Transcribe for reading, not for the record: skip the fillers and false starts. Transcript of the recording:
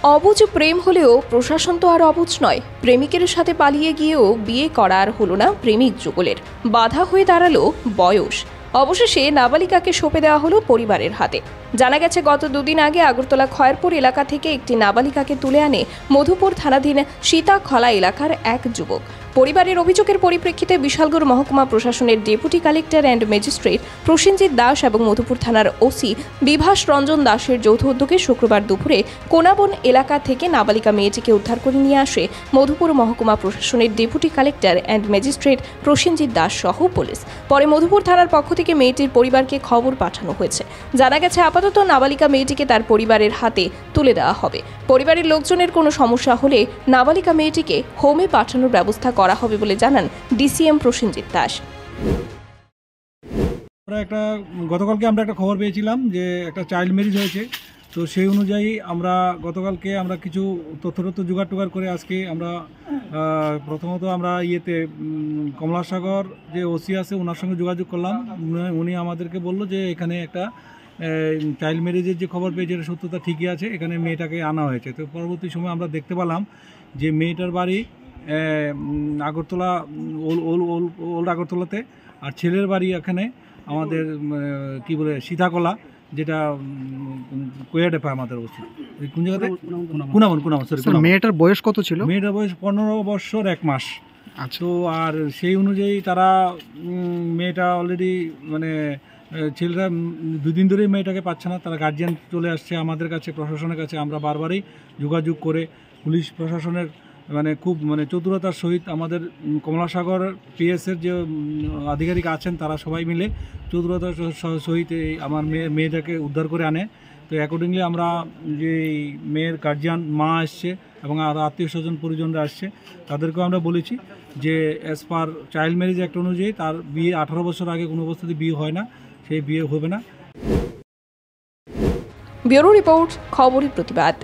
অবুঝ প্রেম হলেও প্রশাসন তো আর অবুঝ নয়। প্রেমিকের সাথে পালিয়ে গিয়েও বিয়ে করার হলো না প্রেমিক যুগলের। বাধা হয়ে দাঁড়ালো বয়স। অবশেষে নাবালিকাকে সঁপে দেওয়া হলো পরিবারের হাতে। জানা গেছে গত দুদিন আগে আগরতলা খয়েরপুর এলাকা থেকে একটি নাবালিকাকে তুলে আনে মধুপুর থানাধীন সীতাখলা এলাকার এক যুবক। পরিবারের অভিযোগের পরিপ্রেক্ষিতে বিশালগড় মহকুমা প্রশাসনের deputy collector and magistrate Prosenjit Das এবং মধুপুর থানার ওসি বিভাস রঞ্জন দাসের যৌথ উদ্যোগে শুক্রবার দুপুরে কোনাবন এলাকা থেকে নাবালিকা মেয়েটিকে উদ্ধার করে নিয়ে আসে মধুপুর মহকুমা প্রশাসনের deputy collector and magistrate Prosenjit Das সহ পুলিশ। পরে মধুপুর থানার পক্ষ থেকে মেয়েটির পরিবারকে খবর পাঠানো হয়েছে। জানা গেছে আপাতত নাবালিকা মেয়েটিকে তার পরিবারের হাতে তুলে দেওয়া হবে। পরিবারের লোকজনের কোনো সমস্যা হলে নাবালিকা মেয়েটিকে হোমে পাঠানোর ব্যবস্থা করা হবে বলে জানান ডিসিএম প্রসেনজিৎ দাস। গতকালকে আমরা একটা খবর পেয়েছিলাম যে একটা চাইল্ড ম্যারেজ হয়েছে। তো সেই অনুযায়ী আমরা গতকালকে কিছু তথ্য জোগাড় করে আজকে আমরা প্রথমত আমরা কমলাসাগর যে ওসি আছে ওনার সঙ্গে যোগাযোগ করলাম। উনি আমাদেরকে বললো যে এখানে একটা চাইল্ড ম্যারেজের যে খবর পেয়েছে এটা সত্যতা ঠিকই আছে, এখানে মেয়েটাকে আনা হয়েছে। তো পরবর্তী সময় আমরা দেখতে পেলাম যে মেয়েটার বাড়ি আগরতলা ওল্ড আগরতলাতে, আর ছেলের বাড়ি এখানে আমাদের সীতাকলা, যেটা কোয়াডেপা আমাদের অবস্থিত। কোন জায়গাতে? কুনাবন। মেয়েটার বয়স কত ছিল? মেয়েটার বয়স 15 বছর 1 মাস। তো আর সেই অনুযায়ী তারা মেয়েটা অলরেডি ছেলেরা 2 দিন ধরেই মেয়েটাকে পাচ্ছে না। তারা গার্জিয়ান চলে আসছে আমাদের কাছে, প্রশাসনের কাছে। আমরা বারবারই যোগাযোগ করে পুলিশ প্রশাসনের খুব চতুরতার সহিত আমাদের কমলাসাগর পিএসের যে আধিকারিক আছেন তারা সবাই মিলে চতুরতার সহিত আমার মেয়েটাকে উদ্ধার করে আনে। তো অ্যাকর্ডিংলি আমরা যে মেয়ের গার্জিয়ান মা আসছে এবং আরও আত্মীয় স্বজন পরিজনরা আসছে, তাদেরকেও আমরা বলেছি যে as per child marriage act অনুযায়ী তার বিয়ে 18 বছর আগে কোনো অবস্থাতে বিয়ে হয় না, সেই বিয়ে হবে না। ব্যুরো রিপোর্ট, খবরের প্রতিবাদ।